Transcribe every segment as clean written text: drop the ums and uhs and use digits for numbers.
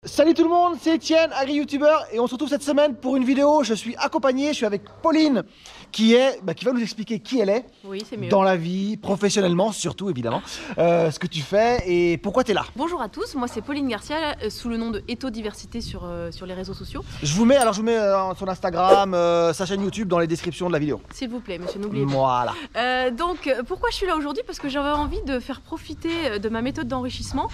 Salut tout le monde, c'est Etienne, agri-youtubeur, et on se retrouve cette semaine pour une vidéo. Je suis accompagné, je suis avec Pauline qui va nous expliquer qui elle est, oui, c'est mieux, dans la vie, professionnellement surtout évidemment, ce que tu fais et pourquoi tu es là. Bonjour à tous, moi c'est Pauline Garcia, sous le nom de Eto Diversité sur les réseaux sociaux. Je vous mets son Instagram, sa chaîne YouTube dans les descriptions de la vidéo. S'il vous plaît, monsieur, n'oubliez pas. Voilà. Donc pourquoi je suis là aujourd'hui? Parce que j'avais envie de faire profiter de ma méthode d'enrichissement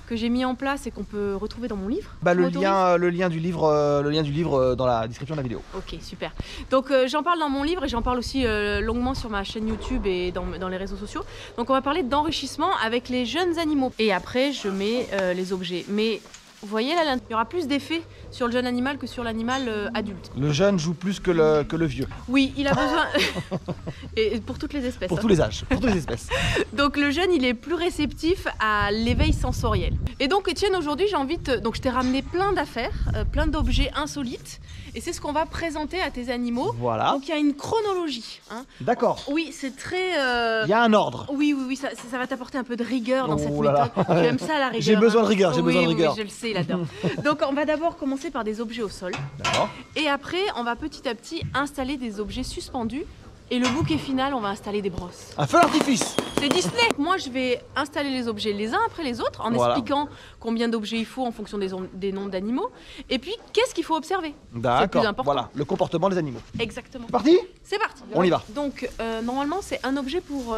que j'ai mis en place et qu'on peut retrouver dans mon livre. Le lien du livre dans la description de la vidéo. Ok, super. Donc j'en parle dans mon livre et j'en parle aussi longuement sur ma chaîne YouTube et dans les réseaux sociaux. Donc on va parler d'enrichissement avec les jeunes animaux. Et après je mets les objets. Mais vous voyez là, il y aura plus d'effet sur le jeune animal que sur l'animal adulte. Le jeune joue plus que le vieux. Oui, il a besoin... et pour toutes les espèces. Pour tous les âges, pour toutes les espèces. Donc le jeune, il est plus réceptif à l'éveil sensoriel. Et donc Etienne, aujourd'hui, j'ai envie de... Donc je t'ai ramené plein d'affaires, plein d'objets insolites. Et c'est ce qu'on va présenter à tes animaux. Voilà. Donc il y a une chronologie. Hein. D'accord. Oui, c'est très... Il y a un ordre. Oui, ça va t'apporter un peu de rigueur dans cette méthode. Tu aimes ça, la rigueur? J'ai besoin de rigueur, Oui, je le sais là-dedans. Donc on va d'abord commencer par des objets au sol. D'accord. Et après, on va petit à petit installer des objets suspendus. Et le bouquet final, on va installer des brosses. Un feu d'artifice. C'est Disney. Moi, je vais installer les objets les uns après les autres en expliquant combien d'objets il faut en fonction des noms d'animaux. Et puis, qu'est-ce qu'il faut observer? D'accord. C'est important. Voilà, le comportement des animaux. Exactement. C'est parti? C'est parti. On y va. Donc, normalement, c'est un objet pour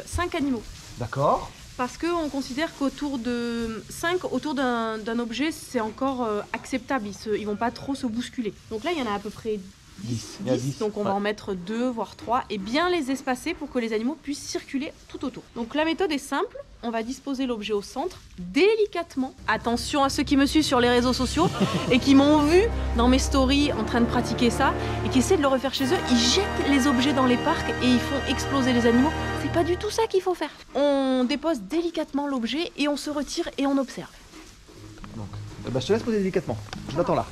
5 animaux. D'accord. Parce qu'on considère qu'autour de 5, autour d'un objet, c'est encore acceptable. Ils vont pas trop se bousculer. Donc là, il y en a à peu près 10. Donc on va en mettre 2 voire 3 et bien les espacer pour que les animaux puissent circuler tout autour. Donc la méthode est simple, on va disposer l'objet au centre délicatement. Attention à ceux qui me suivent sur les réseaux sociaux et qui m'ont vu dans mes stories en train de pratiquer ça et qui essaient de le refaire chez eux. Ils jettent les objets dans les parcs et ils font exploser les animaux. C'est pas du tout ça qu'il faut faire. On dépose délicatement l'objet et on se retire et on observe. Donc, je te laisse poser délicatement, je l'attends là.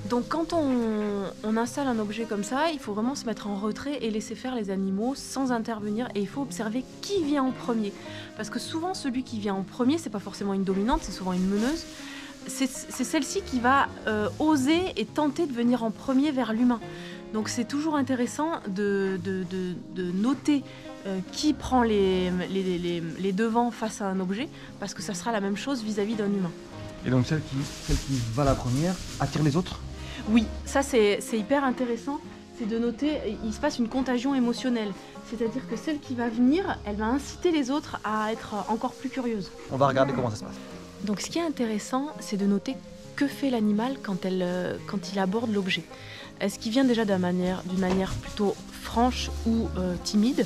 Donc quand on installe un objet comme ça, il faut vraiment se mettre en retrait et laisser faire les animaux sans intervenir. Et il faut observer qui vient en premier. Parce que souvent, celui qui vient en premier, c'est pas forcément une dominante, c'est souvent une meneuse. C'est celle-ci qui va oser et tenter de venir en premier vers l'humain. Donc c'est toujours intéressant de noter qui prend les devants face à un objet, parce que ça sera la même chose vis-à-vis d'un humain. Et donc celle qui va la première attire les autres? Oui, ça c'est hyper intéressant, c'est de noter, il se passe une contagion émotionnelle. C'est-à-dire que celle qui va venir, elle va inciter les autres à être encore plus curieuses. On va regarder comment ça se passe. Donc ce qui est intéressant, c'est de noter que fait l'animal quand il aborde l'objet. Est-ce qu'il vient déjà d'une manière plutôt franche ou timide?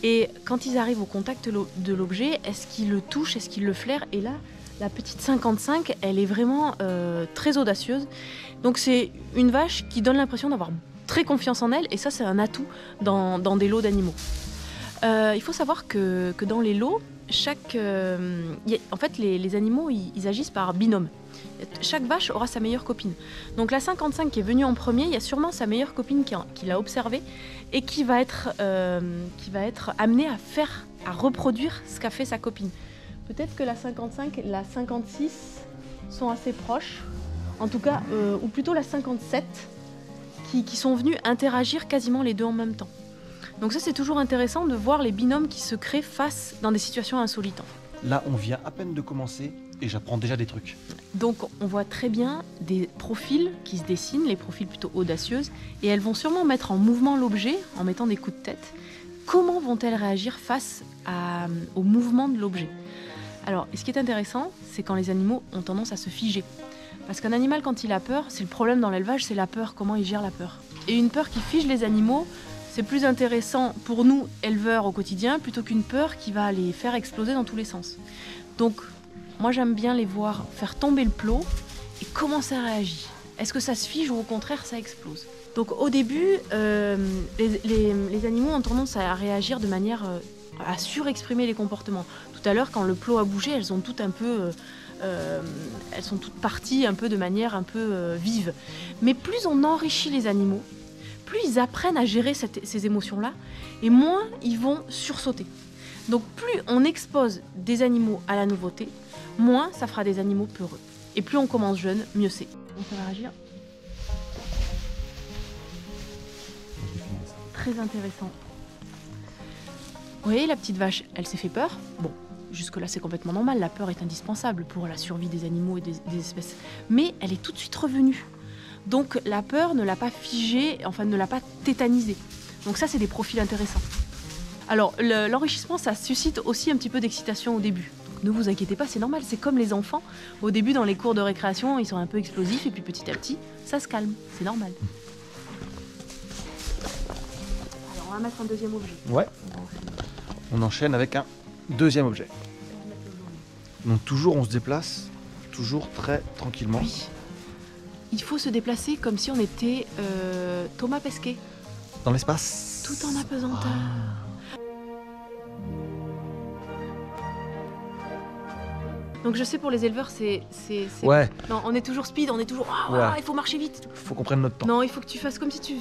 Et quand ils arrivent au contact de l'objet, est-ce qu'ils le touchent, est-ce qu'ils le flairent? Et là, la petite 55, elle est vraiment très audacieuse. Donc c'est une vache qui donne l'impression d'avoir très confiance en elle, et ça c'est un atout dans des lots d'animaux. Il faut savoir que dans les lots, en fait les animaux ils agissent par binôme. Chaque vache aura sa meilleure copine. Donc la 55 qui est venue en premier, il y a sûrement sa meilleure copine qui l'a observée et qui va être amenée à reproduire ce qu'a fait sa copine. Peut-être que la 55 et la 56 sont assez proches, en tout cas, ou plutôt la 57, qui sont venus interagir quasiment les deux en même temps. Donc ça, c'est toujours intéressant de voir les binômes qui se créent dans des situations insolites. Là, on vient à peine de commencer et j'apprends déjà des trucs. Donc on voit très bien des profils qui se dessinent, les profils plutôt audacieuses, et elles vont sûrement mettre en mouvement l'objet en mettant des coups de tête. Comment vont-elles réagir face au mouvement de l'objet? Alors, ce qui est intéressant, c'est quand les animaux ont tendance à se figer. Parce qu'un animal, quand il a peur, c'est le problème dans l'élevage, c'est la peur, comment il gère la peur. Et une peur qui fige les animaux, c'est plus intéressant pour nous, éleveurs au quotidien, plutôt qu'une peur qui va les faire exploser dans tous les sens. Donc, moi j'aime bien les voir faire tomber le plot, et comment ça réagit. Est-ce que ça se fige ou au contraire ça explose? Donc au début, les animaux ont tendance à réagir de manière à surexprimer les comportements. Tout à l'heure, quand le plot a bougé, elles ont toutes un peu elles sont toutes parties un peu de manière un peu vive. Mais plus on enrichit les animaux, plus ils apprennent à gérer ces émotions-là, et moins ils vont sursauter. Donc plus on expose des animaux à la nouveauté, moins ça fera des animaux peureux. Et plus on commence jeune, mieux c'est. Donc ça va réagir. Très intéressant. Vous voyez, la petite vache, elle s'est fait peur. Bon, jusque-là c'est complètement normal, la peur est indispensable pour la survie des animaux et des espèces. Mais elle est tout de suite revenue. Donc la peur ne l'a pas figée, enfin ne l'a pas tétanisée. Donc ça c'est des profils intéressants. Alors l'enrichissement, ça suscite aussi un petit peu d'excitation au début. Donc ne vous inquiétez pas, c'est normal, c'est comme les enfants. Au début dans les cours de récréation, ils sont un peu explosifs et puis petit à petit, ça se calme, c'est normal. Alors on va mettre un deuxième objet. Ouais. On enchaîne avec un deuxième objet. Donc toujours on se déplace, toujours très tranquillement. Oui. Il faut se déplacer comme si on était Thomas Pesquet. Dans l'espace. Tout en apesanteur. Donc je sais pour les éleveurs c'est... Ouais. Non, on est toujours speed, on est toujours... Ouais. Il faut marcher vite. Faut qu'on prenne notre temps. Non, il faut que tu fasses comme si tu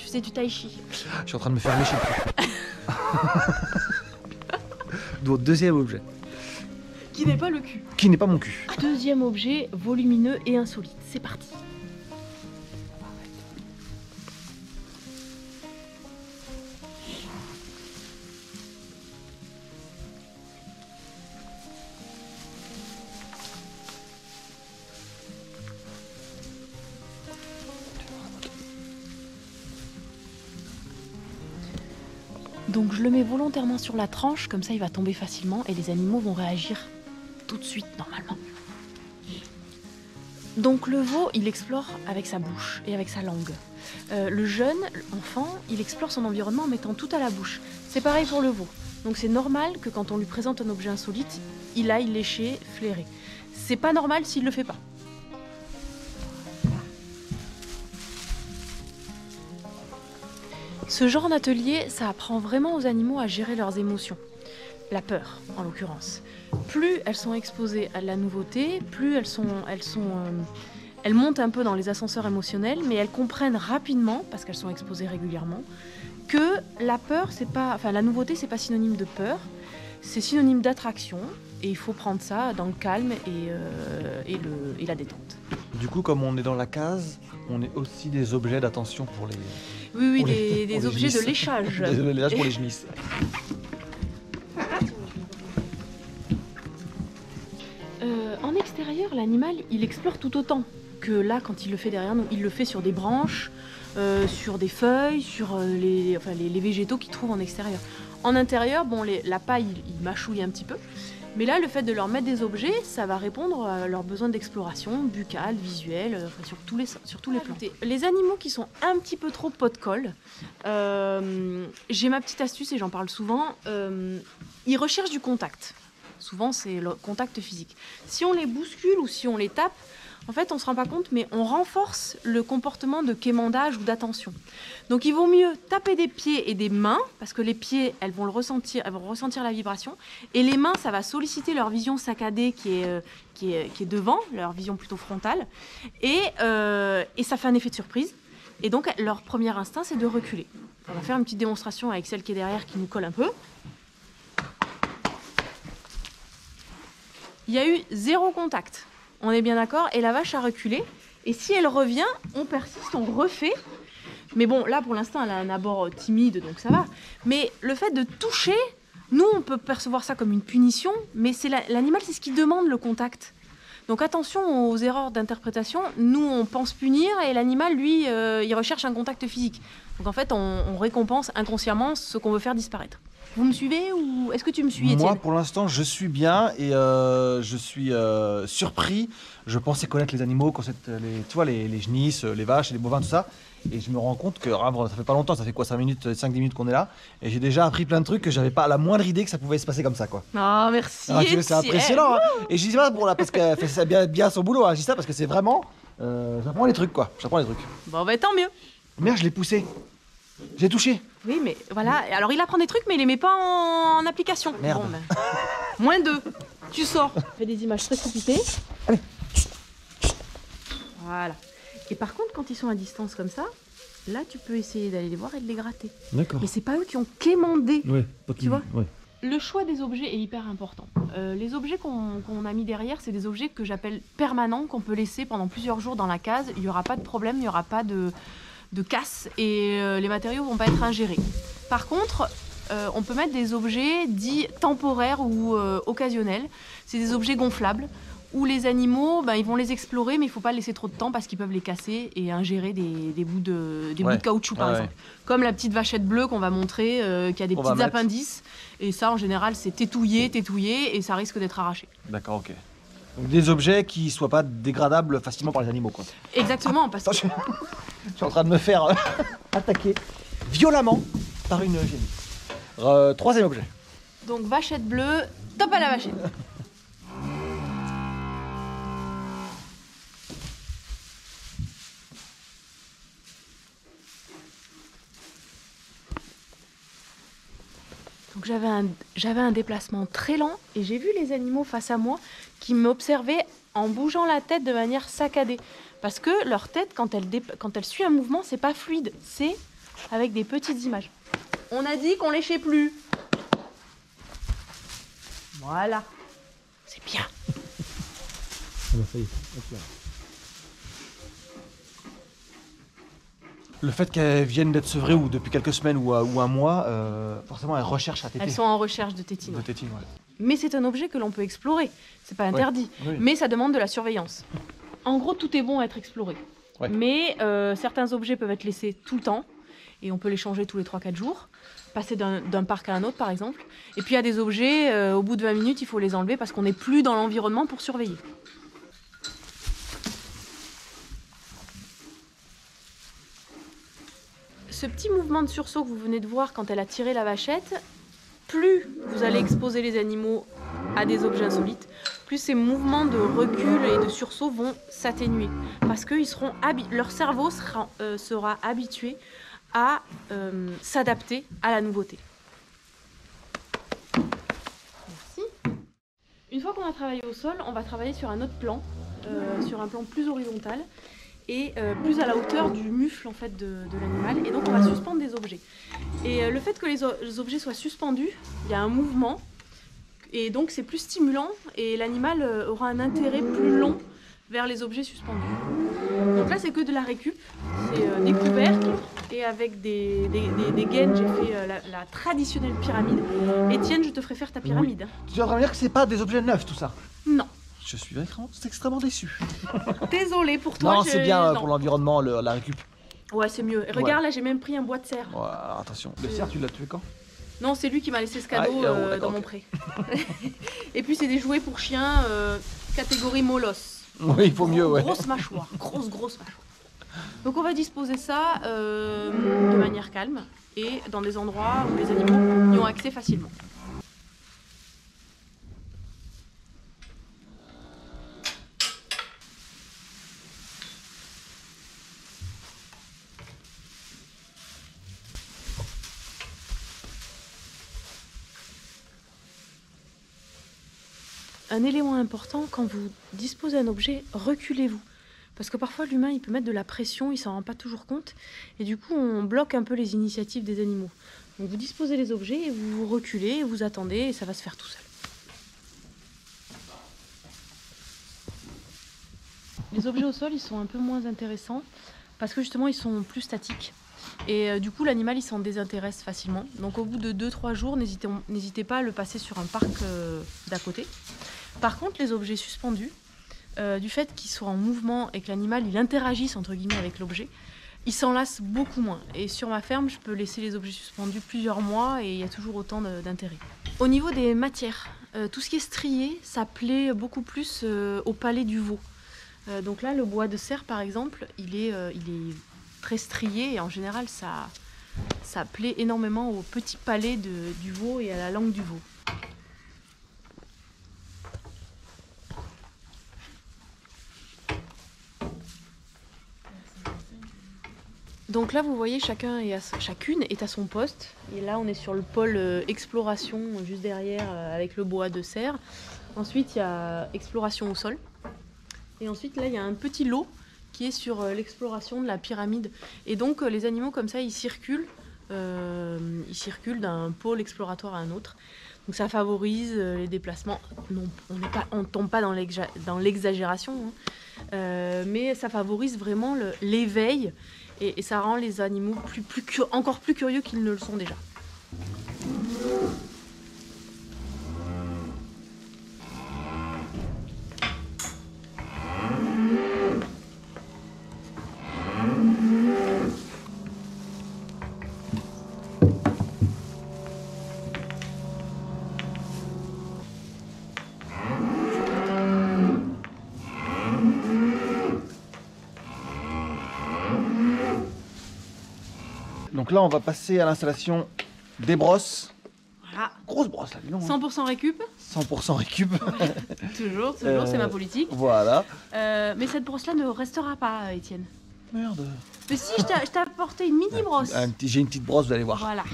faisais du tai chi. Je suis en train de me faire lécher le cul. Donc deuxième objet. Qui n'est pas le cul. Qui n'est pas mon cul. Deuxième objet volumineux et insolite. C'est parti. Donc je le mets volontairement sur la tranche, comme ça il va tomber facilement et les animaux vont réagir tout de suite normalement. Donc le veau, il explore avec sa bouche et avec sa langue. Le jeune enfant, il explore son environnement en mettant tout à la bouche. C'est pareil pour le veau. Donc c'est normal que quand on lui présente un objet insolite, il aille lécher, flairer. C'est pas normal s'il le fait pas. Ce genre d'atelier, ça apprend vraiment aux animaux à gérer leurs émotions. La peur, en l'occurrence. Plus elles sont exposées à la nouveauté, plus elles montent un peu dans les ascenseurs émotionnels, mais elles comprennent rapidement, parce qu'elles sont exposées régulièrement, que la peur, la nouveauté, c'est pas synonyme de peur, c'est synonyme d'attraction, et il faut prendre ça dans le calme et la détente. Du coup, comme on est dans la case, on est aussi des objets d'attention pour les... Oui, des objets de léchage. Des objets de léchage pour les genisses. En extérieur, l'animal, il explore tout autant que là, quand il le fait derrière nous. Il le fait sur des branches, sur des feuilles, sur les végétaux qu'il trouve en extérieur. En intérieur, bon, la paille, il mâchouille un petit peu. Mais là, le fait de leur mettre des objets, ça va répondre à leurs besoins d'exploration, buccale, visuelle, sur tous les plans. Les animaux qui sont un petit peu trop pot-de-colle, j'ai ma petite astuce et j'en parle souvent, ils recherchent du contact. Souvent, c'est le contact physique. Si on les bouscule ou si on les tape, en fait, on ne se rend pas compte, mais on renforce le comportement de quémandage ou d'attention. Donc, il vaut mieux taper des pieds et des mains, parce que les pieds, elles vont ressentir la vibration, et les mains, ça va solliciter leur vision saccadée qui est devant, leur vision plutôt frontale, et ça fait un effet de surprise. Et donc, leur premier instinct, c'est de reculer. On va faire une petite démonstration avec celle qui est derrière, qui nous colle un peu. Il y a eu 0 contact. On est bien d'accord, et la vache a reculé. Et si elle revient, on persiste, on refait. Mais bon, là, pour l'instant, elle a un abord timide, donc ça va. Mais le fait de toucher, nous, on peut percevoir ça comme une punition, mais c'est l'animal, c'est ce qui demande le contact. Donc attention aux erreurs d'interprétation. Nous, on pense punir, et l'animal, lui, il recherche un contact physique. Donc en fait, on récompense inconsciemment ce qu'on veut faire disparaître. Vous me suivez ou est-ce que tu me suis, Étienne? Moi, pour l'instant, je suis bien et je suis surpris. Je pensais connaître les animaux, tu vois, les genisses, les vaches, les bovins, tout ça. Et je me rends compte que ça fait pas longtemps, ça fait quoi, 5-10 minutes qu'on est là. Et j'ai déjà appris plein de trucs que j'avais pas la moindre idée que ça pouvait se passer comme ça, quoi. Oh, merci. Alors, c'est impressionnant. Hein. Et je dis pas parce qu'elle fait ça bien son boulot. Hein. Je dis ça parce que c'est vraiment. J'apprends les trucs, quoi. J'apprends les trucs. Bon, bah tant mieux. Merde, je l'ai poussé. J'ai touché. Oui, mais voilà. Alors, il apprend des trucs, mais il les met pas en application. Merde. Bon, ben... -2. tu sors. Fais des images très coupées. Allez. Voilà. Et par contre, quand ils sont à distance comme ça, là, tu peux essayer d'aller les voir et de les gratter. D'accord. Mais c'est pas eux qui ont quémandé. Ouais, tu vois. Ouais. Le choix des objets est hyper important. Les objets qu'on a mis derrière, c'est des objets que j'appelle permanents, qu'on peut laisser pendant plusieurs jours dans la case. Il n'y aura pas de problème, il n'y aura pas de casse et les matériaux ne vont pas être ingérés. Par contre, on peut mettre des objets dits temporaires ou occasionnels. C'est des objets gonflables où les animaux, ils vont les explorer, mais il ne faut pas laisser trop de temps parce qu'ils peuvent les casser et ingérer des bouts de caoutchouc, par exemple. Comme la petite vachette bleue qu'on va montrer, qui a des petits appendices. Et ça, en général, c'est tétouillé, et ça risque d'être arraché. D'accord, ok. Donc des objets qui ne soient pas dégradables facilement par les animaux, quoi. Exactement, parce que... Je suis en train de me faire attaquer violemment par une génie. Troisième objet. Donc vachette bleue, top à la vachette. Donc j'avais un déplacement très lent et j'ai vu les animaux face à moi qui m'observaient en bougeant la tête de manière saccadée. Parce que leur tête, quand elle suit un mouvement, c'est pas fluide, c'est avec des petites images. On a dit qu'on léchait plus. Voilà. C'est bien. Ça y est. Le fait qu'elles viennent d'être sevrées ou depuis quelques semaines ou un mois, forcément elles recherchent à téter. Elles sont en recherche de tétine. De tétine, ouais. Mais c'est un objet que l'on peut explorer. C'est pas interdit. Oui. Mais ça demande de la surveillance. En gros, tout est bon à être exploré. Ouais. Mais certains objets peuvent être laissés tout le temps. Et on peut les changer tous les 3-4 jours. Passer d'un parc à un autre, par exemple. Et puis il y a des objets, au bout de 20 minutes, il faut les enlever parce qu'on n'est plus dans l'environnement pour surveiller. Ce petit mouvement de sursaut que vous venez de voir quand elle a tiré la vachette, plus vous allez exposer les animaux à des objets insolites, plus ces mouvements de recul et de sursaut vont s'atténuer. Parce que leur cerveau sera habitué à s'adapter à la nouveauté. Merci. Une fois qu'on a travaillé au sol, on va travailler sur un autre plan, sur un plan plus horizontal et plus à la hauteur du mufle en fait, de l'animal. Et donc on va suspendre des objets. Et le fait que les objets soient suspendus, il y a un mouvement et donc c'est plus stimulant et l'animal aura un intérêt plus long vers les objets suspendus. Donc là c'est que de la récup, c'est des couvercles et avec des gaines j'ai fait la traditionnelle pyramide. Étienne, je te ferai faire ta pyramide. Oui. Tu es en train de me dire que c'est pas des objets neufs tout ça? Non. Je suis extrêmement déçu. Désolée pour toi. Non, c'est bien pour l'environnement, la récup. Ouais, c'est mieux. Regarde, là, j'ai même pris un bois de serre. Ouais, alors, attention. Le cerf, tu l'as tué quand? Non, c'est lui qui m'a laissé ce cadeau dans mon pré. Et puis, c'est des jouets pour chiens catégorie molosse. Oui, il faut mieux, ouais. Grosse mâchoire. Grosse mâchoire. Donc, on va disposer ça de manière calme et dans des endroits où les animaux y ont accès facilement. Un élément important, quand vous disposez d'un objet, reculez-vous. Parce que parfois l'humain il peut mettre de la pression, il s'en rend pas toujours compte. Et du coup on bloque un peu les initiatives des animaux. Donc vous disposez les objets et vous reculez, et vous attendez et ça va se faire tout seul. Les objets au sol ils sont un peu moins intéressants parce que justement ils sont plus statiques. Et du coup l'animal il s'en désintéresse facilement. Donc au bout de 2-3 jours, n'hésitez pas à le passer sur un parc d'à côté. Par contre les objets suspendus, du fait qu'ils soient en mouvement et que l'animal il interagisse entre guillemets avec l'objet, il s'en lasse beaucoup moins. Et sur ma ferme je peux laisser les objets suspendus plusieurs mois et il y a toujours autant d'intérêt. Au niveau des matières, tout ce qui est strié, ça plaît beaucoup plus au palais du veau. Donc là le bois de cerf par exemple, il est très strié et en général ça plaît énormément au petit palais du veau et à la langue du veau. Donc là vous voyez chacune est à son poste et là on est sur le pôle exploration juste derrière avec le bois de cerf. Ensuite, il y a exploration au sol. Et ensuite, là, il y a un petit lot qui est sur l'exploration de la pyramide. Et donc, les animaux, comme ça, ils circulent d'un pôle exploratoire à un autre. Donc, ça favorise les déplacements. Non, on ne tombe pas dans l'exagération, hein. Mais ça favorise vraiment l'éveil et ça rend les animaux encore plus curieux qu'ils ne le sont déjà. Donc là, on va passer à l'installation des brosses. Voilà. Grosse brosse là, dis donc, hein. 100% récup. 100% récup. Toujours, c'est ma politique. Voilà. Mais cette brosse-là ne restera pas, Étienne. Merde. Mais si, je t'ai apporté une mini brosse. J'ai une petite brosse, vous allez voir. Voilà.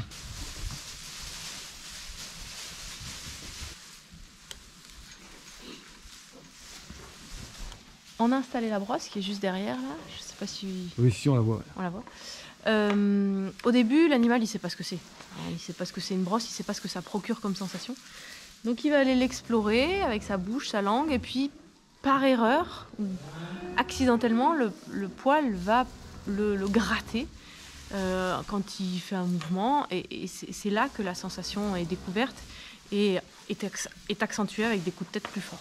On a installé la brosse qui est juste derrière là. Je sais pas si. Oui, si, on la voit. On la voit. Au début, l'animal il sait pas ce que c'est. Il sait pas ce que c'est une brosse, il sait pas ce que ça procure comme sensation. Donc il va aller l'explorer avec sa bouche, sa langue, et puis par erreur ou accidentellement, le poil va le gratter quand il fait un mouvement, et c'est là que la sensation est découverte et est accentuée avec des coups de tête plus forts.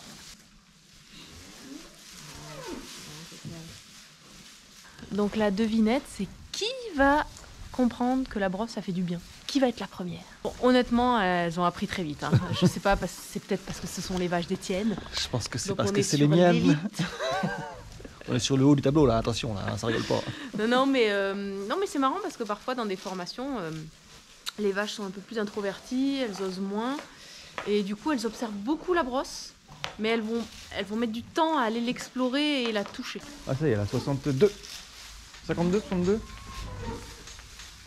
Donc la devinette, c'est qui va comprendre que la brosse, ça fait du bien? Qui va être la première? Bon, honnêtement, elles ont appris très vite. Hein. Je sais pas, c'est peut-être parce que ce sont les vaches d'Étienne. Je pense que c'est Donc parce on que est c'est sur les miennes. l'élite. On est sur le haut du tableau là, attention là, ça rigole pas. Non, mais c'est marrant parce que parfois dans des formations, les vaches sont un peu plus introverties, elles osent moins. Et du coup, elles observent beaucoup la brosse, mais elles vont mettre du temps à aller l'explorer et la toucher. Ah ça y est, la 62. 52, 62.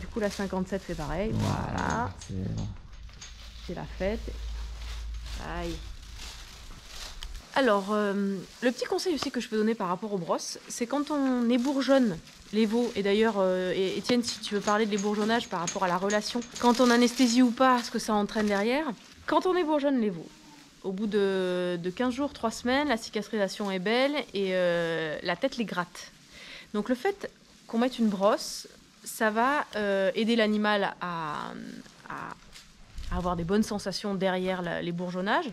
Du coup, la 57 fait pareil. Voilà. C'est la fête. Aïe. Alors, le petit conseil aussi que je peux donner par rapport aux brosses, c'est quand on ébourgeonne les veaux, et d'ailleurs, Étienne, si tu veux parler de l'ébourgeonnage par rapport à la relation, quand on anesthésie ou pas, ce que ça entraîne derrière, quand on ébourgeonne les veaux, au bout de 15 jours, 3 semaines, la cicatrisation est belle et la tête les gratte. Donc le fait qu'on mette une brosse, ça va aider l'animal à avoir des bonnes sensations derrière l'ébourgeonnage.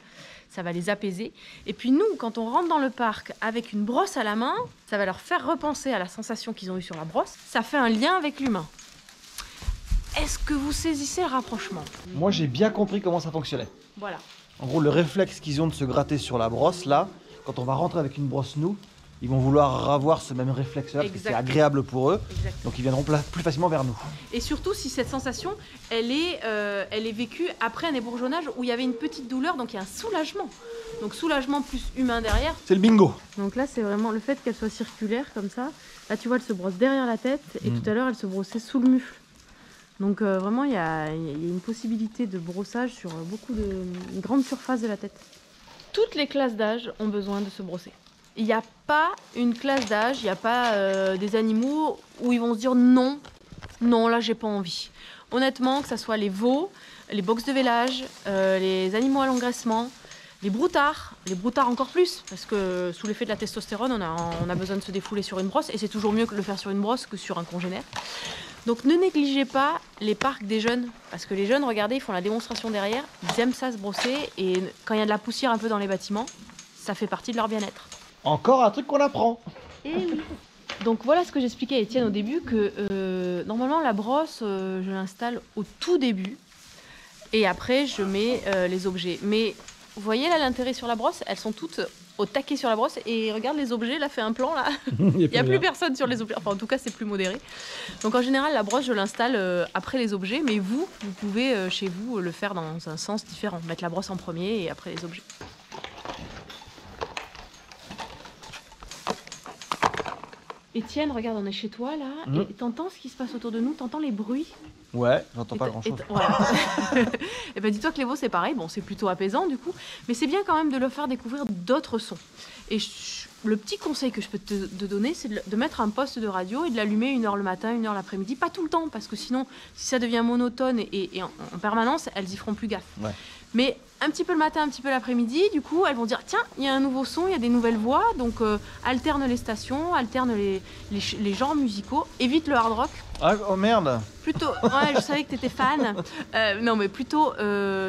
Ça va les apaiser. Et puis nous, quand on rentre dans le parc avec une brosse à la main, ça va leur faire repenser à la sensation qu'ils ont eue sur la brosse. Ça fait un lien avec l'humain. Est-ce que vous saisissez le rapprochement? Moi j'ai bien compris comment ça fonctionnait. Voilà. En gros, le réflexe qu'ils ont de se gratter sur la brosse là, quand on va rentrer avec une brosse nous, ils vont vouloir avoir ce même réflexe-là parce que c'est agréable pour eux. Exactement. Donc ils viendront plus facilement vers nous. Et surtout si cette sensation, elle est vécue après un ébourgeonnage où il y avait une petite douleur, donc il y a un soulagement. Donc soulagement plus humain derrière. C'est le bingo. Donc là, c'est vraiment le fait qu'elle soit circulaire comme ça. Là, tu vois, elle se brosse derrière la tête et tout à l'heure, elle se brossait sous le mufle. Donc vraiment, il y a une possibilité de brossage sur une grande surface de la tête. Toutes les classes d'âge ont besoin de se brosser. Il n'y a pas une classe d'âge, il n'y a pas des animaux où ils vont se dire non, là j'ai pas envie. Honnêtement, que ce soit les veaux, les box de vélage, les animaux à l'engraissement, les broutards encore plus, parce que sous l'effet de la testostérone, on a besoin de se défouler sur une brosse, et c'est toujours mieux de le faire sur une brosse que sur un congénère. Donc ne négligez pas les parcs des jeunes, parce que les jeunes, regardez, ils font la démonstration derrière, ils aiment ça se brosser, et quand il y a de la poussière un peu dans les bâtiments, ça fait partie de leur bien-être. Encore un truc qu'on apprend. Et oui. Donc voilà ce que j'expliquais à Étienne au début, que normalement la brosse, je l'installe au tout début, et après je mets les objets. Mais vous voyez là l'intérêt sur la brosse, elles sont toutes au taquet sur la brosse, et regarde les objets, là fait un plan là, il n'y a plus personne sur les objets, enfin en tout cas c'est plus modéré. Donc en général la brosse je l'installe après les objets, mais vous pouvez chez vous le faire dans un sens différent, mettre la brosse en premier et après les objets. Étienne, regarde, on est chez toi là, et t'entends ce qui se passe autour de nous, t'entends les bruits. Ouais, j'entends pas grand-chose. Voilà. Et ben dis-toi que les veaux c'est pareil, bon c'est plutôt apaisant du coup, mais c'est bien quand même de leur faire découvrir d'autres sons. Et le petit conseil que je peux te donner, c'est de mettre un poste de radio et de l'allumer 1 heure le matin, 1 heure l'après-midi, pas tout le temps, parce que sinon, si ça devient monotone et en permanence, elles y feront plus gaffe. Ouais. Mais un petit peu le matin, un petit peu l'après-midi, du coup, elles vont dire tiens, il y a un nouveau son, il y a des nouvelles voix, donc alterne les stations, alterne les genres musicaux, évite le hard rock. Ah, oh merde. Plutôt, ouais, je savais que tu étais fan. Non, mais plutôt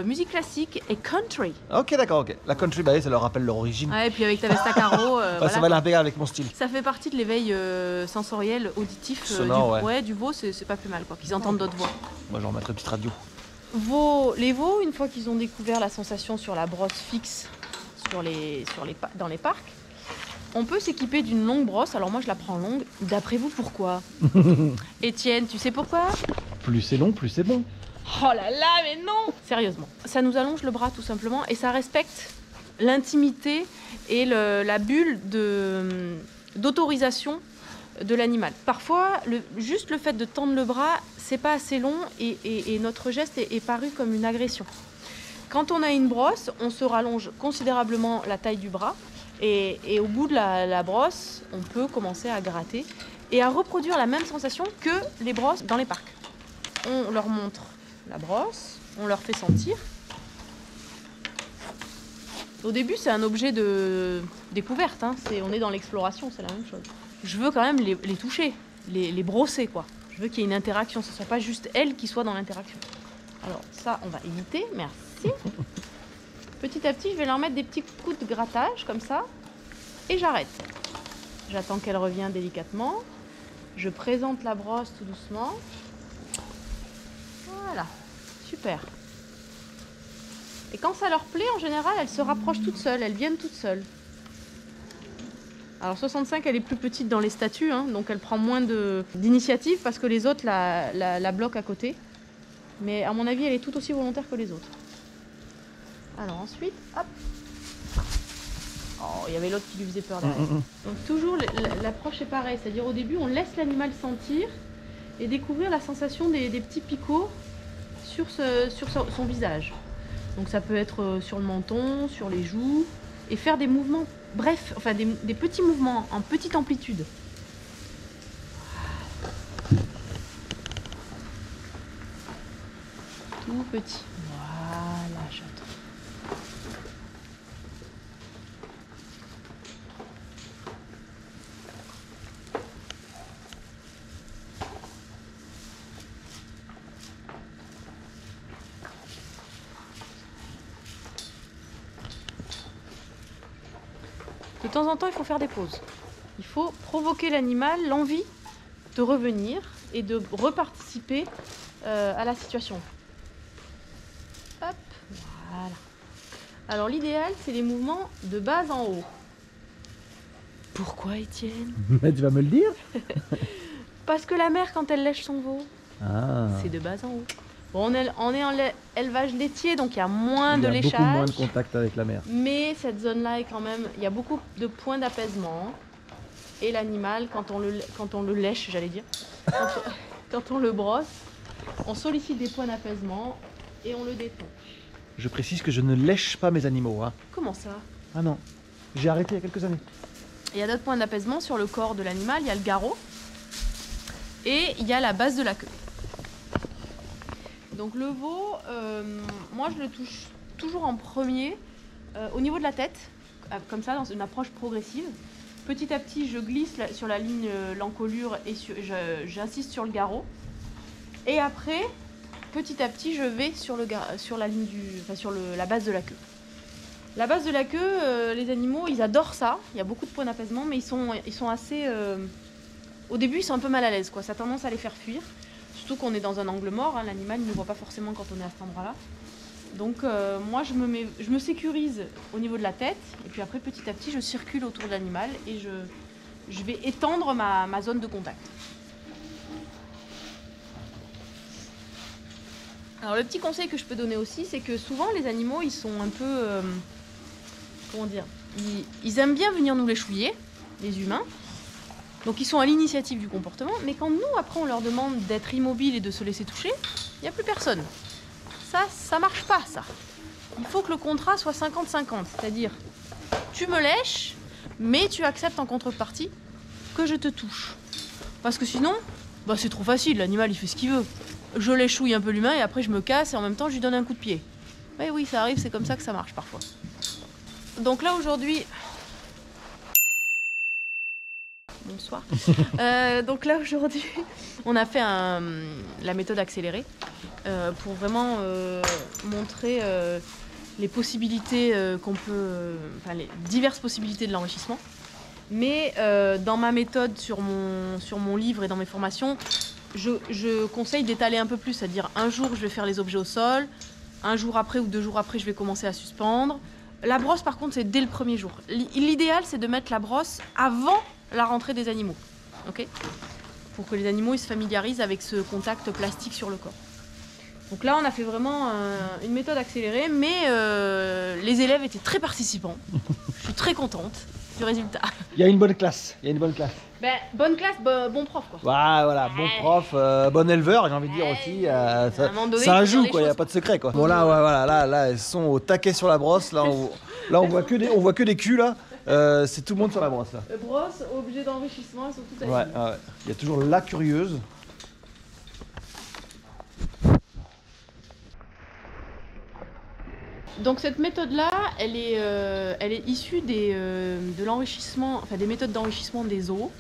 musique classique et country. Ok, d'accord, ok. La country, bah, ça leur rappelle leur origine. Ouais, et puis avec ta veste à carreaux. Bah, ça va l'intégrer avec mon style. Ça fait partie de l'éveil sensoriel, auditif. Sonore, du veau, c'est pas plus mal, quoi. Qu'ils entendent d'autres voix. Moi, j'en remettrai une petite radio. Les veaux, une fois qu'ils ont découvert la sensation sur la brosse fixe dans les parcs, on peut s'équiper d'une longue brosse. Alors moi, je la prends longue. D'après vous, pourquoi? Étienne, tu sais pourquoi? Plus c'est long, plus c'est bon. Oh là là, mais non! Sérieusement, ça nous allonge le bras tout simplement et ça respecte l'intimité et la bulle d'autorisation de l'animal. Parfois, juste le fait de tendre le bras, c'est pas assez long et notre geste est paru comme une agression. Quand on a une brosse, on se rallonge considérablement la taille du bras et au bout de la brosse, on peut commencer à gratter et à reproduire la même sensation que les brosses dans les parcs. On leur montre la brosse, on leur fait sentir. Au début, c'est un objet de découverte, hein. On est dans l'exploration, c'est la même chose. Je veux quand même les toucher, les brosser, quoi. Je veux qu'il y ait une interaction, ce ne soit pas juste elles qui soient dans l'interaction. Alors ça, on va éviter, merci. Petit à petit, je vais leur mettre des petits coups de grattage, comme ça, et j'arrête. J'attends qu'elle revienne délicatement. Je présente la brosse tout doucement. Voilà, super. Et quand ça leur plaît, en général, elles se rapprochent toutes seules, elles viennent toutes seules. Alors 65, elle est plus petite dans les statuts, hein, donc elle prend moins d'initiative parce que les autres la bloquent à côté. Mais à mon avis, elle est tout aussi volontaire que les autres. Alors ensuite, hop. Oh, il y avait l'autre qui lui faisait peur derrière. Donc toujours, l'approche est pareille, c'est-à-dire au début, on laisse l'animal sentir et découvrir la sensation des petits picots sur son visage. Donc ça peut être sur le menton, sur les joues, et faire des mouvements, bref, enfin des petits mouvements en petite amplitude. Tout petit. Voilà, chaton. De temps en temps, il faut faire des pauses. Il faut provoquer l'animal, l'envie de revenir et de reparticiper à la situation. Hop, voilà. Alors l'idéal, c'est les mouvements de bas en haut. Pourquoi, Étienne? Mais tu vas me le dire? Parce que la mère, quand elle lèche son veau, c'est de bas en haut. Bon, on est en élevage laitier, donc il y a moins de léchage. Il y a beaucoup moins de contact avec la mer. Mais cette zone-là est quand même... Il y a beaucoup de points d'apaisement. Et l'animal, quand on le lèche, j'allais dire, quand on le brosse, on sollicite des points d'apaisement et on le détend. Je précise que je ne lèche pas mes animaux. Hein. Comment ça? Ah non, j'ai arrêté il y a quelques années. Il y a d'autres points d'apaisement sur le corps de l'animal. Il y a le garrot et il y a la base de la queue. Donc le veau, moi je le touche toujours en premier au niveau de la tête, comme ça, dans une approche progressive. Petit à petit, je glisse sur la ligne, l'encolure et j'insiste sur le garrot. Et après, petit à petit, je vais sur la ligne sur la base de la queue. La base de la queue, les animaux, ils adorent ça. Il y a beaucoup de points d'apaisement, mais ils sont assez... Au début, ils sont un peu mal à l'aise, quoi. Ça a tendance à les faire fuir. Surtout qu'on est dans un angle mort, hein. L'animal ne nous voit pas forcément quand on est à cet endroit-là. Donc moi, je me sécurise au niveau de la tête. Et puis après, petit à petit, je circule autour de l'animal et je vais étendre ma zone de contact. Alors le petit conseil que je peux donner aussi, c'est que souvent les animaux, ils sont un peu... comment dire, ils aiment bien venir nous les chouiller, les humains. Donc ils sont à l'initiative du comportement, mais quand nous, après, on leur demande d'être immobiles et de se laisser toucher, il n'y a plus personne. Ça marche pas, ça. Il faut que le contrat soit 50-50, c'est-à-dire, tu me lèches, mais tu acceptes en contrepartie que je te touche. Parce que sinon, bah, c'est trop facile, l'animal il fait ce qu'il veut. Je l'échouille un peu l'humain et après je me casse et en même temps je lui donne un coup de pied. Mais oui, ça arrive, c'est comme ça que ça marche parfois. Donc là aujourd'hui... Bonsoir. Donc là aujourd'hui, on a fait la méthode accélérée pour vraiment montrer les possibilités enfin les diverses possibilités de l'enrichissement. Mais dans ma méthode, sur mon livre et dans mes formations, je conseille d'étaler un peu plus, c'est-à-dire un jour je vais faire les objets au sol, un jour après ou 2 jours après je vais commencer à suspendre. La brosse par contre c'est dès le premier jour. L'idéal c'est de mettre la brosse avant la rentrée des animaux, ok ? Pour que les animaux ils se familiarisent avec ce contact plastique sur le corps. Donc là on a fait vraiment une méthode accélérée, mais les élèves étaient très participants. Je suis très contente du résultat. Il y a une bonne classe, il y a une bonne classe. Ben, bonne classe, bon prof quoi. Ouais, voilà, bon prof, bon éleveur, j'ai envie de dire aussi. Ça joue quoi, il n'y a pas de secret quoi. Bon là, ouais, voilà, là, elles sont au taquet sur la brosse. Là, on voit que des culs là. C'est tout le monde sur la brosse là. Brosse, objet d'enrichissement, elles sont toutes ouais. Il y a toujours la curieuse. Donc cette méthode-là, elle est issue de l'enrichissement, enfin des méthodes d'enrichissement des zoos.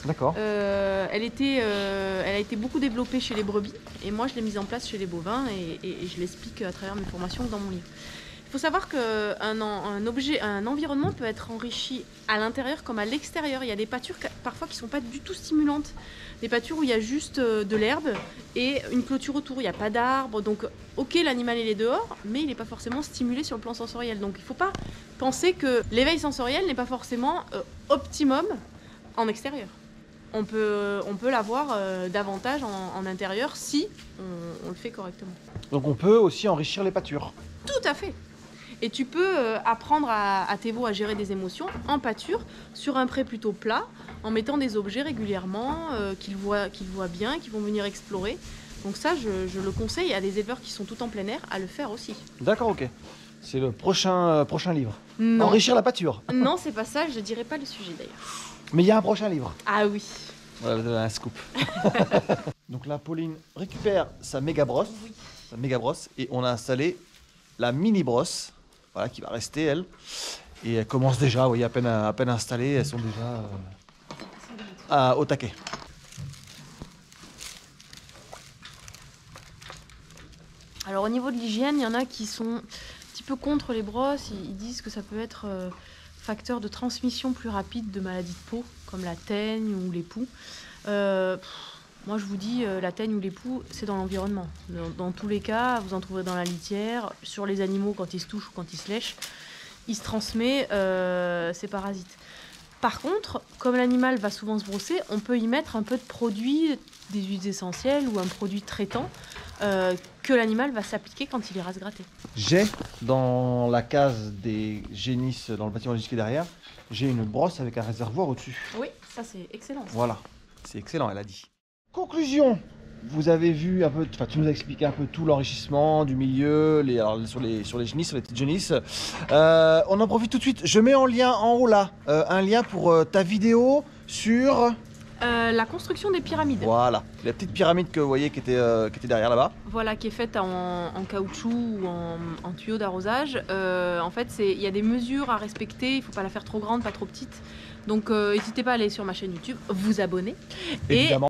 D'accord. Elle a été beaucoup développée chez les brebis et moi je l'ai mise en place chez les bovins et je l'explique à travers mes formations dans mon livre. Il faut savoir qu'un environnement peut être enrichi à l'intérieur comme à l'extérieur. Il y a des pâtures parfois qui ne sont pas du tout stimulantes. Des pâtures où il y a juste de l'herbe et une clôture autour, il n'y a pas d'arbres. Donc ok, l'animal il est dehors, mais il n'est pas forcément stimulé sur le plan sensoriel. Donc il ne faut pas penser que l'éveil sensoriel n'est pas forcément optimum en extérieur. On peut l'avoir davantage en intérieur si on le fait correctement. Donc on peut aussi enrichir les pâtures. Tout à fait. Et tu peux apprendre à tes veaux à gérer des émotions en pâture, sur un pré plutôt plat, en mettant des objets régulièrement qu'ils voient bien, qu'ils vont venir explorer. Donc ça, je le conseille à des éleveurs qui sont tout en plein air à le faire aussi. D'accord, ok. C'est le prochain livre. Non. Enrichir la pâture. Non, c'est pas ça, je dirais pas le sujet d'ailleurs. Mais il y a un prochain livre. Ah oui. Voilà, vous avez un scoop. Donc là, Pauline récupère sa méga brosse, et on a installé la mini brosse, voilà, qui va rester elle. Et elle commence déjà, vous voyez, à peine installées, elles sont déjà au taquet. Alors au niveau de l'hygiène, il y en a qui sont un petit peu contre les brosses. Ils disent que ça peut être facteur de transmission plus rapide de maladies de peau, comme la teigne ou les poux. Moi je vous dis, la teigne ou les poux, c'est dans l'environnement. Dans tous les cas, vous en trouverez dans la litière, sur les animaux quand ils se touchent ou quand ils se lèchent. Il se transmet ces parasites. Par contre, comme l'animal va souvent se brosser, on peut y mettre un peu de produit, des huiles essentielles ou un produit traitant que l'animal va s'appliquer quand il ira se gratter. J'ai dans la case des génisses, dans le bâtiment logistique derrière, j'ai une brosse avec un réservoir au-dessus. Oui, ça c'est excellent. Ça. Voilà, c'est excellent, elle a dit. Conclusion. Vous avez vu un peu, tu nous as expliqué un peu tout l'enrichissement du milieu, sur les génisses, sur les petites génisses. On en profite tout de suite. Je mets en lien en haut là, un lien pour ta vidéo sur la construction des pyramides. Voilà, la petite pyramide que vous voyez qui était derrière là-bas. Voilà, qui est faite en caoutchouc ou en tuyau d'arrosage. En fait, il y a des mesures à respecter. Il ne faut pas la faire trop grande, pas trop petite. Donc, n'hésitez pas à aller sur ma chaîne YouTube, vous abonner. Évidemment.